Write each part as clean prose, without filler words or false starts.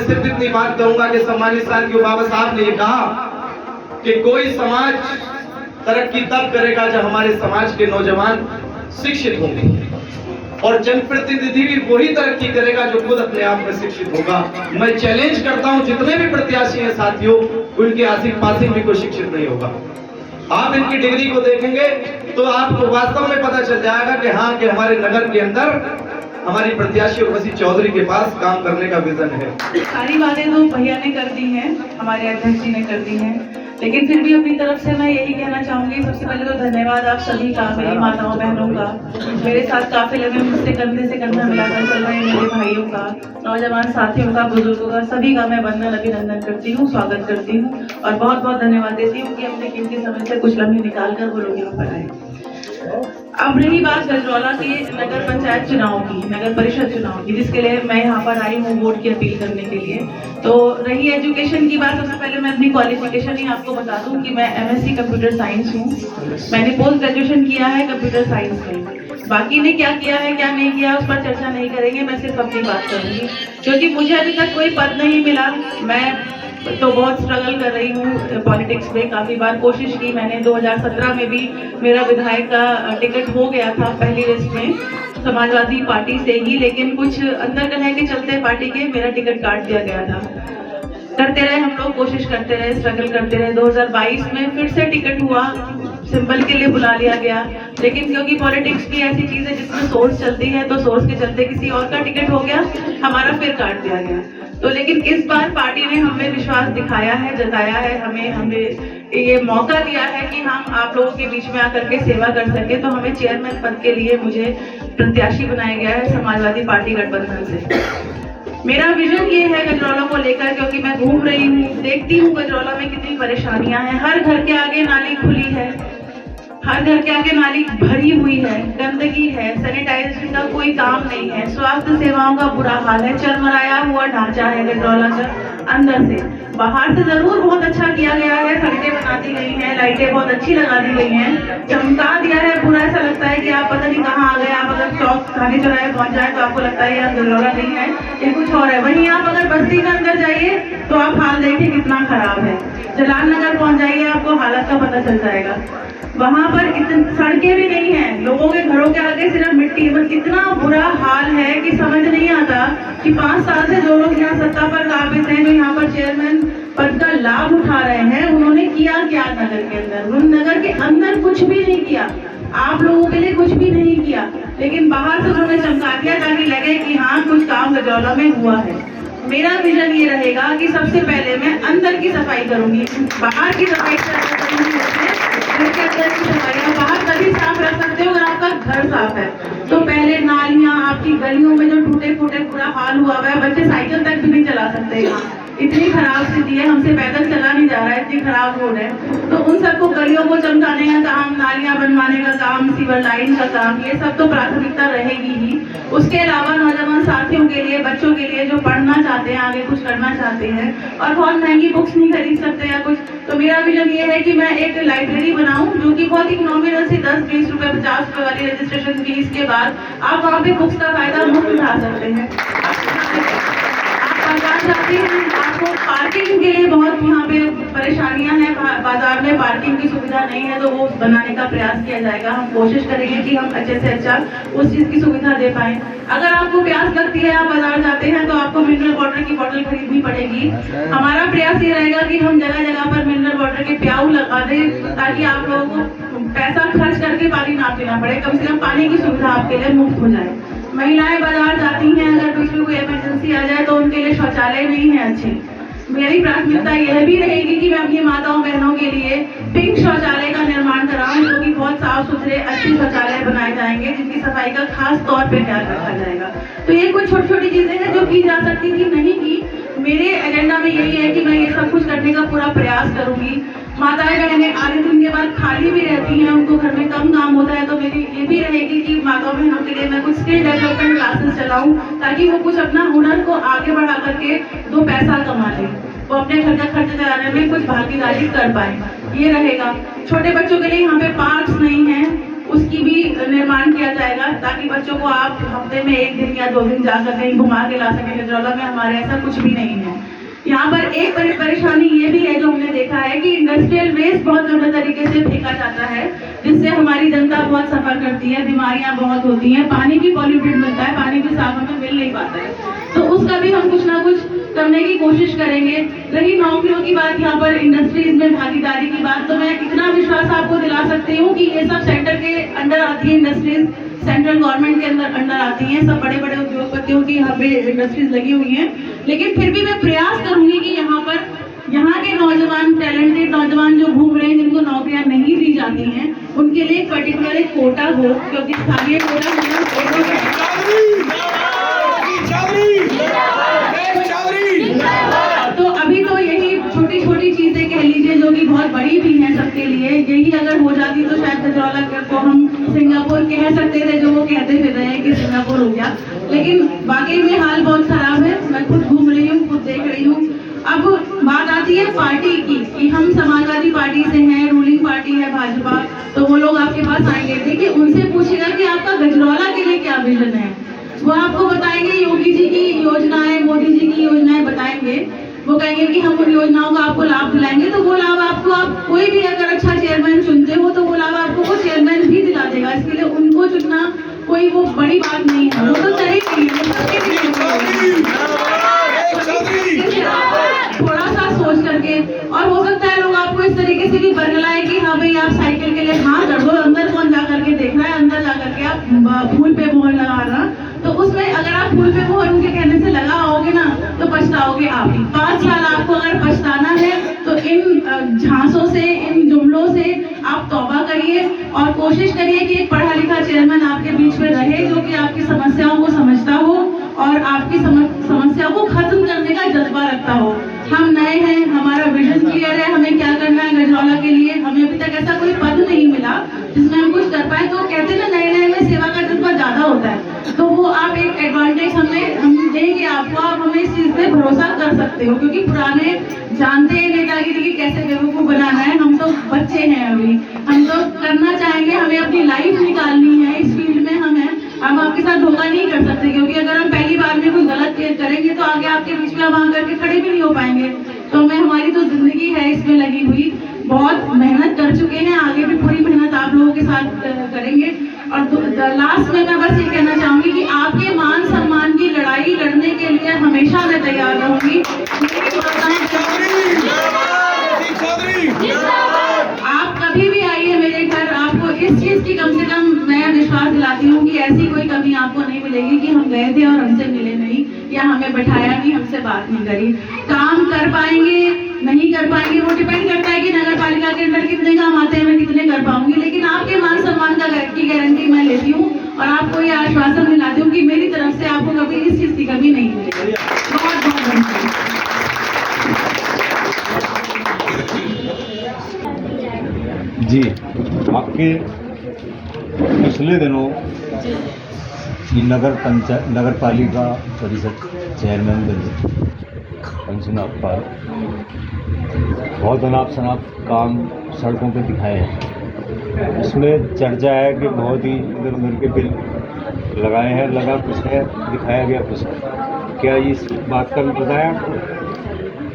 सिर्फ इतनी बात कहूंगा कि सम्मानित साथियों, बाबा साहब ने ये कहा कि कोई समाज तरक्की तब करेगा जब हमारे समाज के नौजवान शिक्षित होंगे, और जनप्रतिनिधि भी वही तरक्की करेगा जो खुद अपने आप में शिक्षित होगा। मैं चैलेंज करता हूं, जितने भी प्रत्याशी हैं साथियों, उनके आसिक पासिक भी कोई शिक्षित नहीं होगा। आप इनकी डिग्री को देखेंगे तो आपको वास्तव में पता चल जाएगा कि हाँ, कि हमारे नगर के अंदर हमारी प्रत्याशी उर्वशी चौधरी के पास काम करने का विजन है। सारी बातें तो भैया ने कर दी हैं, हमारे अध्यक्ष जी ने कर दी हैं, लेकिन फिर भी अपनी तरफ से मैं यही कहना चाहूंगी, सबसे पहले तो धन्यवाद आप सभी का, मेरी माताओं बहनों का, मेरे साथ काफिले में मुझसे कंधे से कंधा मिलाकर चल रहे मेरे भाइयों का, नौजवान साथियों का, बुजुर्गों का, सभी का मैं वंदन अभिनंदन करती हूँ, स्वागत करती हूँ और बहुत बहुत धन्यवाद देती हूँ कि अपने कीमती समय से कुछ लम्हे निकाल कर वो लोग यहाँ पर आए। अब रही बात गजरौला के नगर पंचायत चुनाव की, नगर परिषद चुनाव की, जिसके लिए मैं यहाँ पर आई हूँ वोट की अपील करने के लिए। तो रही एजुकेशन की बात, सबसे पहले मैं अपनी क्वालिफिकेशन ही आपको बता दूँ कि मैं MSc कंप्यूटर साइंस हूँ। मैंने पोस्ट ग्रेजुएशन किया है कंप्यूटर साइंस में। बाकी ने क्या किया है क्या नहीं किया उस पर चर्चा नहीं करेंगे, मैं सिर्फ अपनी बात करूँगी, क्योंकि मुझे अभी तक कोई पद नहीं मिला। मैं तो बहुत स्ट्रगल कर रही हूँ पॉलिटिक्स में, काफ़ी बार कोशिश की मैंने। 2017 में भी मेरा विधायक का टिकट हो गया था पहली लिस्ट में समाजवादी पार्टी से ही, लेकिन कुछ अंतर्कलह के चलते पार्टी के मेरा टिकट काट दिया गया था। करते रहे हम लोग, कोशिश करते रहे, स्ट्रगल करते रहे। 2022 में फिर से टिकट हुआ, सिंबल के लिए बुला लिया गया, लेकिन क्योंकि पॉलिटिक्स की ऐसी चीज़ है जिसमें सोर्स चलती है, तो सोर्स के चलते किसी और का टिकट हो गया, हमारा फिर काट दिया गया। तो लेकिन इस बार पार्टी ने हमें विश्वास दिखाया है, जताया है, हमें ये मौका दिया है कि हम आप लोगों के बीच में आकर के सेवा कर सके। तो हमें चेयरमैन पद के लिए मुझे प्रत्याशी बनाया गया है समाजवादी पार्टी गठबंधन से। मेरा विजन ये है गजरौला को लेकर, क्योंकि मैं घूम रही हूँ, देखती हूँ गजरौला में कितनी परेशानियां हैं। हर घर के आगे नाली खुली है, हर घर के आगे नाली भरी हुई है, गंदगी है, सैनिटाइजेशन का कोई काम नहीं है, स्वास्थ्य सेवाओं का बुरा हाल है, चरमराया हुआ ढांचा है गजरौला का अंदर से। बाहर से जरूर बहुत अच्छा किया गया है, सड़कें बना दी गई हैं, लाइटें बहुत अच्छी लगा दी गई हैं, चमका दिया है पूरा। ऐसा लगता है कि आप पता नहीं कहाँ आ गए। आप अगर चौक थाने चौराहे पहुंच जाए तो आपको लगता है यार गजरौला नहीं है, ये कुछ और है। वहीं आप अगर बस्ती के अंदर जाइए तो आप हाल देखिए कितना खराब है। जलाल नगर पहुंच जाइए, आपको हालत का पता चल जाएगा। वहां पर इतनी सड़कें भी नहीं है, लोगों के घरों के आगे सिर्फ मिट्टी। बस इतना बुरा हाल है कि समझ नहीं आता कि 5 साल से जो लोग यहाँ सत्ता पर काबिज हैं, जो यहाँ पर चेयरमैन पद का लाभ उठा रहे हैं, उन्होंने किया क्या नगर के अंदर। उन नगर के अंदर कुछ भी नहीं किया, आप लोगों के लिए कुछ भी नहीं किया, लेकिन बाहर से उन्होंने चमका दिया ताकि लगे कि हाँ कुछ काम गजरौला में हुआ है। मेरा विजन ये रहेगा कि सबसे पहले मैं अंदर की सफाई करूंगी, बाहर की सफाई करूंगी। घर के अंदर की सफाई बाहर तभी साफ रख सकते हो अगर आपका घर साफ है। तो पहले नालियां, आपकी गलियों में जो टूटे फूटे पूरा हाल हुआ है, बच्चे साइकिल तक भी नहीं चला सकते यहाँ, इतनी खराब स्थिति है, हमसे पैदल चला नहीं जा रहा है, इतनी खराब रोड है। तो उन सबको गलियों को चमकाने का काम, नालियां बनवाने का काम, सीवर लाइन का काम, ये सब तो प्राथमिकता रहेगी ही। उसके अलावा नौजवान साथियों के लिए, बच्चों के लिए जो पढ़ना चाहते हैं, आगे कुछ करना चाहते हैं और बहुत महंगी बुक्स नहीं खरीद सकते या कुछ, तो मेरा विजन ये है कि मैं एक लाइब्रेरी बनाऊं जो कि बहुत ही नॉमिनल से 10-20 रुपए 50 रुपए वाली रजिस्ट्रेशन फीस के बाद आप वहाँ पे बुक्स का फायदा मुफ्त उठा सकते हैं। चाहते हैं, आपको पार्किंग के लिए बहुत यहाँ पे परेशानियां हैं, बाजार में पार्किंग की सुविधा नहीं है, तो वो बनाने का प्रयास किया जाएगा। हम कोशिश करेंगे कि हम अच्छे से अच्छा उस चीज की सुविधा दे पाएं। अगर आपको प्यास लगती है, आप बाजार जाते हैं, तो आपको मिनरल वाटर की बोतल खरीदनी पड़ेगी। हमारा प्रयास ये रहेगा कि हम जगह जगह पर मिनरल वाटर के प्याऊ लगा दें, ताकि आप लोगों को पैसा खर्च करके पानी ना पीना पड़े, कम से कम पानी की सुविधा आपके लिए मुफ्त हो जाए। महिलाएं बाजार जाती हैं, अगर बीच में कोई इमरजेंसी आ जाए तो उनके लिए शौचालय नहीं है अच्छे। मेरी प्राथमिकता यह भी रहेगी कि मैं अपनी माताओं बहनों के लिए पिंक शौचालय का निर्माण कराऊं, जो कि बहुत साफ सुथरे अच्छे शौचालय बनाए जाएंगे, जिनकी सफाई का खास तौर पे ख्याल रखा जाएगा। तो ये कुछ छोटी छोटी चीजें हैं जो की जा सकती थी, नहीं की। मेरे एजेंडा में यही है कि मैं ये सब कुछ करने का पूरा प्रयास करूंगी। माताएं बहनें आधे दिन के बाद खाली भी रहती हैं, उनको घर में कम काम होता है, तो मेरी ये भी रहेगी कि माताओं बहनों के लिए मैं कुछ स्किल डेवलपमेंट क्लासेस चलाऊं, ताकि वो कुछ अपना हुनर को आगे बढ़ा करके 2 पैसा कमा लें, वो अपने घर का खर्च चलाने में कुछ भागीदारी कर पाए, ये रहेगा। छोटे बच्चों के लिए यहाँ पे पार्क्स नहीं है, उसकी भी निर्माण किया जाएगा, ताकि बच्चों को आप हफ्ते में 1 दिन या 2 दिन जाकर कहीं घुमा के ला सकें गजरौला में, हमारे ऐसा कुछ भी नहीं है। यहाँ पर एक परेशानी ये भी है जो हमने देखा है कि इंडस्ट्रियल वेस्ट बहुत गंदे तरीके से फेंका जाता है, जिससे हमारी जनता बहुत सफर करती है, बीमारियां बहुत होती हैं, पानी भी पॉल्यूटेड मिलता है, पानी भी साफ हमें मिल नहीं पाता है। तो उसका भी हम कुछ ना कुछ करने की कोशिश करेंगे। रही नौकरियों की बात, यहाँ पर इंडस्ट्रीज में भागीदारी की बात, तो मैं इतना विश्वास आपको दिला सकती हूँ कि ये सब सेंटर के अंडर आती है, इंडस्ट्रीज सेंट्रल गवर्नमेंट के अंडर आती हैं, सब बड़े बड़े उद्योगपतियों की यहाँ पे इंडस्ट्रीज लगी हुई हैं। लेकिन फिर भी मैं प्रयास करूंगी कि यहाँ के नौजवान, टैलेंटेड नौजवान जो घूम रहे हैं, जिनको नौकरियां नहीं दी जाती हैं, उनके लिए एक पर्टिकुलर एक कोटा हो, क्योंकि स्थानीय कोटा तो अभी तो यही छोटी छोटी चीजें कह लीजिए जो कि बहुत बड़ी भी हैं सबके लिए, यही अगर हो जाती तो शायद गजरौला को हम सिंगापुर कह सकते थे, जो वो कहते फिर रहे हैं कि सिंगापुर हो गया। लेकिन वाकई में हाल बहुत खराब है, मैं खुद घूम रही हूँ, खुद देख रही हूँ। अब बात आती है पार्टी की कि हम समाजवादी पार्टी से हैं, रूलिंग पार्टी है भाजपा, तो वो लोग आपके पास आएंगे, देखिए उनसे पूछिएगा कि आपका गजरौला के लिए क्या विजन है, वो आपको बताएंगे। योगी जी की योजनाएं, मोदी जी की योजनाएं बताएंगे, वो कहेंगे कि हम उन योजनाओं का आपको लाभ दिलाएंगे, तो वो लाभ आपको, आप कोई भी अगर अच्छा चेयरमैन चुनते हो तो वो लाभ आपको वो चेयरमैन भी दिला देगा। इसके लिए उनको चुनना कोई वो बड़ी बात नहीं है, वो तो सही थोड़ा सा सोच करके। और हो सकता है लोग आपको इस तरीके से भी बरगलाए कि हाँ भाई आप साइकिल के लिए हाँ कर दो, अंदर कौन जा करके देख रहा है, अंदर जा करके आप फूल पे मोहर लगा रहा, तो उसमें अगर आप फूल पे मोहर उनके कहने से लगा आओगे ना तो पछताओगे आप ही। 5 साल आपको अगर पछताना है तो इन झांसों से, इन जुमलों से आप तौबा करिए और कोशिश करिए कि एक पढ़ा लिखा चेयरमैन आपके बीच में रहे, जो कि आपकी समस्याओं को समझता हो और आपकी समस्याओं को खत्म करने का जज्बा रखता हो। हम नए हैं, हमारा विजन क्लियर है, हमें क्या करना है गजरौला के लिए। हमें अभी तक ऐसा कोई पद नहीं मिला जिसमें हम कुछ कर पाए, तो कहते हैं ना नए नए में सेवा का जज्बा ज्यादा होता है, तो वो आप एक एडवांटेज हम देंगे आपको, आप हमें इस चीज पे भरोसा कर सकते हो, क्योंकि पुराने जानते हैं नेतागिरी की कैसे बेवकूफ बनाना है। हम तो बच्चे हैं अभी, हम तो करना चाहेंगे, हमें अपनी लाइफ निकालनी है, इस फील्ड में हम आपके साथ धोखा नहीं कर सकते, क्योंकि अगर हम पहली बार में कोई गलत करेंगे तो आगे आपके बीच में हम आकर के खड़े भी नहीं हो पाएंगे। तो हमारी तो जिंदगी है इसमें लगी हुई, बहुत मेहनत कर चुके हैं, आगे भी पूरी मेहनत आप लोगों के साथ करेंगे। और लास्ट में मैं बस ये कहना चाहूंगी कि आपके मान सम्मान की लड़ाई लड़ने के लिए हमेशा मैं तैयार रहूंगी। आप कभी भी आइए मेरे घर, आपको इस चीज की कम से कम मैं विश्वास दिलाती हूँ कि ऐसी कोई कमी आपको नहीं मिलेगी कि हम गए थे और हमसे मिले नहीं, या हमें बैठाया नहीं, हमसे बात नहीं करी। काम कर पाएंगे नहीं कर पाएंगे वो डिपेंड करता है कि नगर पालिका के अंदर कितने काम आते हैं, मैं कितने कर पाऊंगी, लेकिन आपके मान सम्मान की गारंटी मैं लेती हूँ और आपको ये आश्वासन दिलाती हूँ कि मेरी तरफ से आपको कभी इस चीज की कमी नहीं मिलेगी। बहुत बहुत धन्यवाद। जी, आपके पिछले दिनों नगर पालिका परिषद चेयरमैन बने पंचनाथ पाल, बहुत अनाप शनाप काम सड़कों पे दिखाए हैं। उसमें चर्चा है कि बहुत ही इधर उधर के बिल लगाए हैं, लगा कुछ है, दिखाया गया कुछ है। क्या इस बात का भी पता है आपको?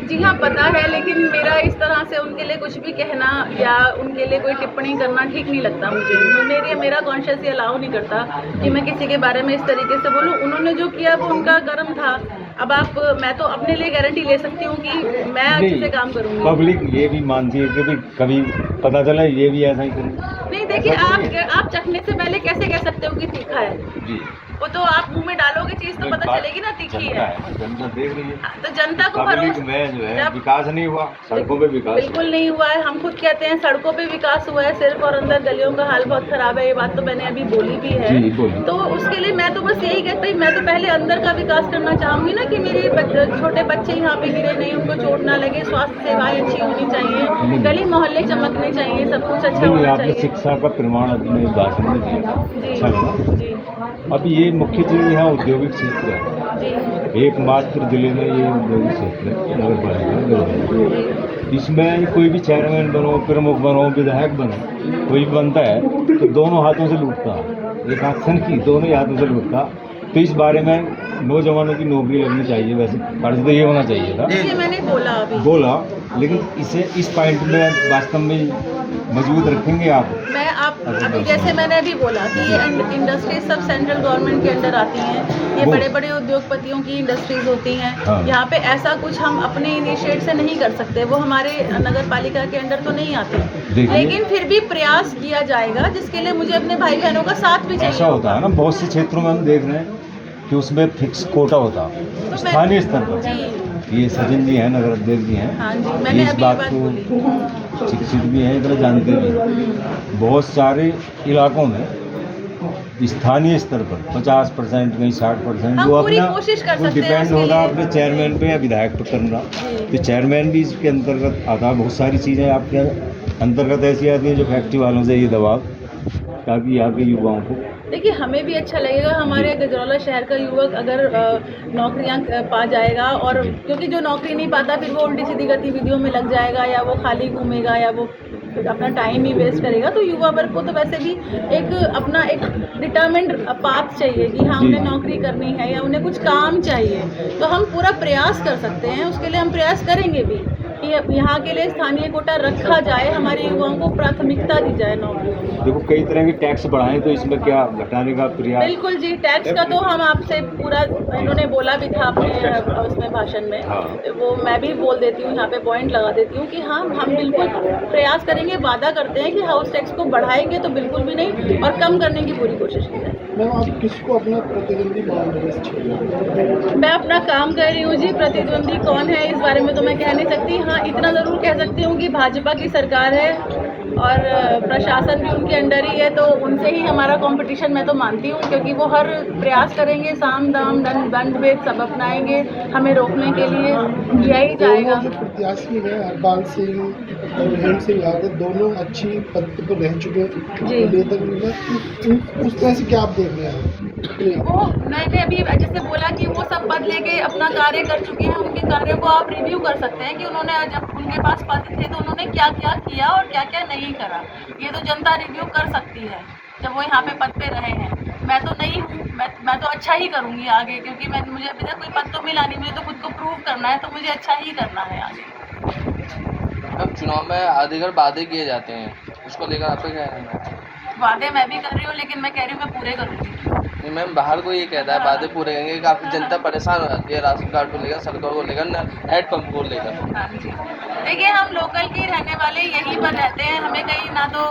जी हाँ, पता है, लेकिन मेरा इस तरह से उनके लिए कुछ भी कहना या उनके लिए कोई टिप्पणी करना ठीक नहीं लगता मुझे। मेरा कॉन्शियस ये अलाउ नहीं करता कि मैं किसी के बारे में इस तरीके से बोलूँ। उन्होंने जो किया वो उनका कर्म था। अब मैं तो अपने लिए गारंटी ले सकती हूँ कि मैं अच्छे से काम करूँगी। पब्लिक ये भी मानती है कि कभी पता चला ये भी ऐसा ही करें। नहीं, देखिए आप चखने से पहले कैसे कह सकते हो कि तीखा है जी? वो तो आप मुंह में डालोगे चीज तो पता चलेगी ना तीखी है। जनता देख रही है, तो जनता को भरोसा में जो है विकास नहीं हुआ, सड़कों पे विकास बिल्कुल नहीं हुआ है। हम खुद कहते हैं सड़कों पे विकास हुआ है सिर्फ, और अंदर गलियों का हाल बहुत खराब है। ये बात तो मैंने अभी बोली भी है। तो उसके लिए मैं तो बस यही कहती हूँ, मैं तो पहले अंदर का विकास करना चाहूंगी ना, कि मेरे छोटे बच्चे यहाँ पे गिरे नहीं, उनको चोट ना लगे, स्वास्थ्य सेवाएं अच्छी होनी चाहिए, गली मोहल्ले चमकने चाहिए, सब कुछ अच्छा होना चाहिए। शिक्षा का प्रमाण अपने भाषण में दिया जी। अब ये मुख्य चीज यहाँ औद्योगिक क्षेत्र है, एकमात्र जिले में ये औद्योगिक क्षेत्र है नगर पालिका। इसमें कोई भी चेयरमैन बनो, प्रमुख बनो, विधायक बनो, कोई भी बनता है तो दोनों हाथों से लूटता है। एक आध की दोनों याद उधर होता। तो इस बारे में नौजवानों की नौकरी लगनी चाहिए, वैसे फर्ज तो ये होना चाहिए था, ये मैंने बोला, लेकिन इसे इस पॉइंट में वास्तव में मजबूत रखेंगे आप? मैं आप अभी जैसे मैंने अभी बोला कि ये इंडस्ट्रीज सब सेंट्रल गवर्नमेंट के अंडर आती हैं, ये बड़े बड़े उद्योगपतियों की इंडस्ट्रीज होती हैं। हाँ। यहाँ पे ऐसा कुछ हम अपने इनिशिएट से नहीं कर सकते, वो हमारे नगर पालिका के अंडर तो नहीं आती, लेकिन फिर भी प्रयास किया जाएगा, जिसके लिए मुझे अपने भाई बहनों का साथ भी चाहिए। ऐसा होता है ना, बहुत से क्षेत्रों में हम देख रहे हैं कि उसमें फिक्स कोटा होता तो स्थानीय स्तर पर। जी ये सचिन जी हैं, नगर अध्यक्ष जी हैं, हाँ जी, मैंने इस अभी बात बात को बोली। शिक्षित भी हैं, इतना जानते भी हैं। बहुत सारे इलाकों में स्थानीय स्तर पर 50%, कहीं 60%, हम वो पूरी अपना कोशिश कर वो सकते हैं डिपेंड उसके होगा लिए। अपने चेयरमैन पे या विधायक पे करना। जी। तो चेयरमैन भी इसके अंतर्गत आता है। बहुत सारी चीज़ें आपके अंतर्गत ऐसी आती हैं जो फैक्ट्री वालों से ये दबाव, ताकि यहाँ के युवाओं को। देखिए, हमें भी अच्छा लगेगा हमारे गजरौला शहर का युवक अगर नौकरियां पा जाएगा, और क्योंकि जो नौकरी नहीं पाता फिर वो उल्टी सीधी गतिविधियों में लग जाएगा, या वो खाली घूमेगा, या वो अपना टाइम ही वेस्ट करेगा। तो युवा वर्ग को तो वैसे भी एक अपना एक डिटरमिन्ड पाथ चाहिए कि हाँ उन्हें नौकरी करनी है या उन्हें कुछ काम चाहिए। तो हम पूरा प्रयास कर सकते हैं, उसके लिए हम प्रयास करेंगे भी कि यहाँ के लिए स्थानीय कोटा रखा जाए, हमारे युवाओं को प्राथमिकता दी जाए नौकरियों में। देखो, कई तरह के टैक्स बढ़ाएं, तो इसमें क्या घटाने का प्रयास? बिल्कुल जी, टैक्स का तो हम आपसे पूरा, इन्होंने बोला भी था अपने उसमें भाषण में, हाँ। वो मैं भी बोल देती हूँ, यहाँ पे पॉइंट लगा देती हूँ कि हाँ हम बिल्कुल प्रयास करेंगे, वादा करते हैं कि हाउस टैक्स को बढ़ाएंगे तो बिल्कुल भी नहीं, और कम करने की पूरी कोशिश की जाए। मैम, आप किसको अपना प्रतिद्वंदी मान रहे हैं इस क्षेत्र में? मैं अपना काम कर रही हूँ जी, प्रतिद्वंदी कौन है इस बारे में तो मैं कह नहीं सकती। हाँ, इतना ज़रूर कह सकती हूँ कि भाजपा की सरकार है और प्रशासन भी उनके अंडर ही है, तो उनसे ही हमारा कंपटीशन मैं तो मानती हूँ, क्योंकि वो हर प्रयास करेंगे, साम दाम दंड भेद सब अपनाएंगे हमें रोकने के लिए, किया ही जाएगा। दोनों जो प्रत्याशी हैं, हरपाल सिंह और हेम सिंह यादव, दोनों अच्छी पद पर रह चुके हैं जी। उस तरह से क्या आप देख रहे हैं? वो मैंने अभी जैसे बोला कि वो सब पद लेके अपना कार्य कर चुके हैं, उनके कार्यों को आप रिव्यू कर सकते हैं कि उन्होंने जब उनके पास पद थे तो उन्होंने क्या क्या किया और क्या क्या नहीं करा। ये तो जनता रिव्यू कर सकती है जब वो यहाँ पे पद पे रहे हैं। मैं तो नहीं हूँ, मैं तो अच्छा ही करूँगी आगे, क्योंकि मुझे अभी तक कोई पद तो मिला नहीं, मुझे तो खुद को प्रूव करना है, तो मुझे अच्छा ही करना है आगे। अब चुनाव में अधिकतर वादे किए जाते हैं, उसको लेकर आपका क्या कहना है? वादे मैं भी कर रही हूँ, लेकिन मैं कह रही हूँ मैं पूरे करूँगी। नहीं मैम, बाहर को ये कहता है वादे पूरे करेंगे, काफ़ी जनता परेशान हो जाती है राशन कार्ड को लेकर, सड़कों को लेकर, हेड पंप को लेकर। हाँ जी, देखिए हम लोकल के रहने वाले यहीं पर रहते हैं, हमें कहीं ना तो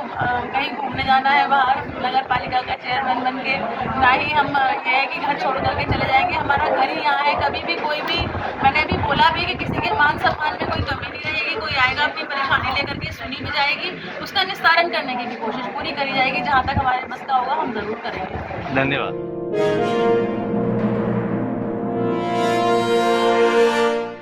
कहीं घूमने जाना है बाहर नगर पालिका का चेयरमैन बन के, ना ही हम ये है कि घर छोड़ करके चले जाएंगे। हमारा घर ही यहाँ है, कभी भी कोई भी, मैंने अभी बोला भी कि किसी के मान सम्मान में कोई कमी नहीं रहेगी, कोई आएगा अपनी परेशानी लेकर के सुनी भी जाएगी, उसका निस्तारण करने की भी कोशिश पूरी करी जाएगी, जहाँ तक हमारे बस का होगा हम ज़रूर करेंगे। धन्यवाद।